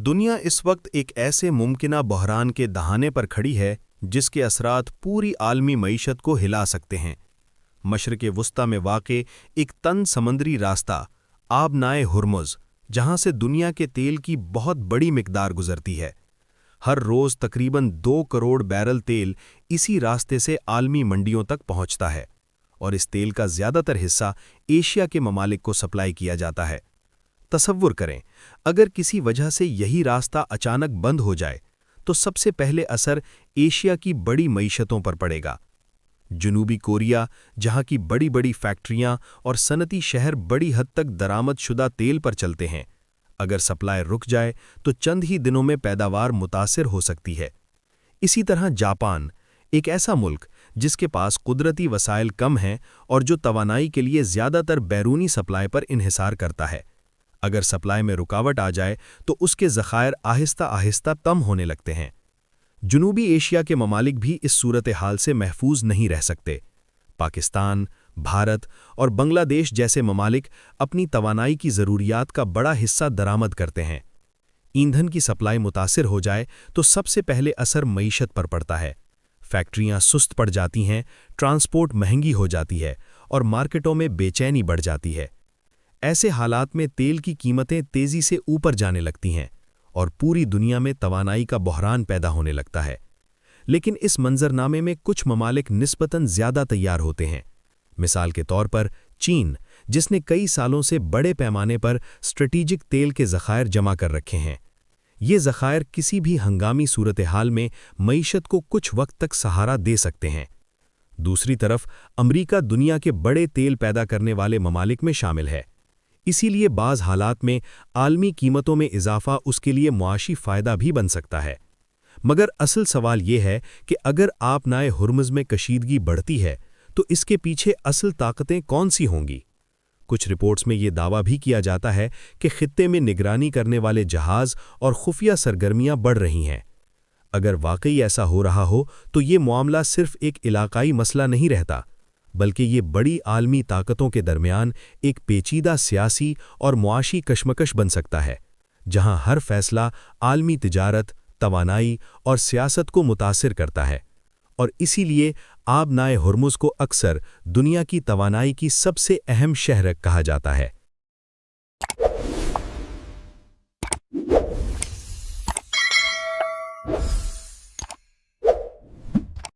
दुनिया इस वक्त एक ऐसे मुमकिना बहरान के दहाने पर खड़ी है जिसके असरात पूरी आलमी मईशत को हिला सकते हैं। मशरिक़ वुस्ता में वाक़े एक तन समंदरी रास्ता आबनाए हुर्मुज़, जहां से दुनिया के तेल की बहुत बड़ी मिकदार गुजरती है। हर रोज़ तकरीबन 2 करोड़ बैरल तेल इसी रास्ते से आलमी मंडियों तक पहुंचता है और इस तेल का ज़्यादातर हिस्सा एशिया के ममालिक को सप्लाई किया जाता है। तसव्वुर करें, अगर किसी वजह से यही रास्ता अचानक बंद हो जाए तो सबसे पहले असर एशिया की बड़ी मईशतों पर पड़ेगा। जनूबी कोरिया, जहां की बड़ी बड़ी फैक्ट्रियां और सनती शहर बड़ी हद तक दरामदशुदा तेल पर चलते हैं, अगर सप्लाई रुक जाए तो चंद ही दिनों में पैदावार मुतासिर हो सकती है। इसी तरह जापान, एक ऐसा मुल्क जिसके पास कुदरती वसाइल कम हैं और जो तवानाई के लिए ज़्यादातर बैरूनी सप्लाई पर इन्हिसार करता है, अगर सप्लाई में रुकावट आ जाए तो उसके ज़खायर आहिस्ता आहिस्ता कम होने लगते हैं। जनूबी एशिया के ममालिक भी इस सूरत हाल से महफूज नहीं रह सकते। पाकिस्तान, भारत और बांग्लादेश जैसे ममालिक अपनी तवानाई की ज़रूरियात का बड़ा हिस्सा दरामद करते हैं। ईंधन की सप्लाई मुतासिर हो जाए तो सबसे पहले असर मईशत पर पड़ता है। फैक्ट्रियां सुस्त पड़ जाती हैं, ट्रांसपोर्ट महंगी हो जाती है और मार्केटों में बेचैनी बढ़ जाती है। ऐसे हालात में तेल की कीमतें तेज़ी से ऊपर जाने लगती हैं और पूरी दुनिया में तवानाई का बहरान पैदा होने लगता है। लेकिन इस मंजरनामे में कुछ ममालिक निस्बतन ज़्यादा तैयार होते हैं। मिसाल के तौर पर चीन, जिसने कई सालों से बड़े पैमाने पर स्ट्रेटेजिक तेल के ज़खायर जमा कर रखे हैं। ये ज़खायर किसी भी हंगामी सूरत हाल में मईशत को कुछ वक्त तक सहारा दे सकते हैं। दूसरी तरफ अमरीका दुनिया के बड़े तेल पैदा करने वाले ममालिक में शामिल है, इसीलिए बाज़ हालात में आलमी कीमतों में इजाफा उसके लिए मुआशी फ़ायदा भी बन सकता है। मगर असल सवाल ये है कि अगर आबनाए हुर्मुज़ में कशीदगी बढ़ती है तो इसके पीछे असल ताकतें कौन सी होंगी? कुछ रिपोर्ट्स में ये दावा भी किया जाता है कि खित्ते में निगरानी करने वाले जहाज़ और खुफिया सरगर्मियां बढ़ रही हैं। अगर वाकई ऐसा हो रहा हो तो ये मामला सिर्फ एक इलाकाई मसला नहीं रहता, बल्कि ये बड़ी आलमी ताकतों के दरमियान एक पेचीदा सियासी और मुआशी कशमकश बन सकता है, जहां हर फैसला आलमी तिजारत, तवानाई और सियासत को मुतासिर करता है। और इसीलिए आबनाए हुर्मुज़ को अक्सर दुनिया की तवानाई की सबसे अहम शहर कहा जाता है।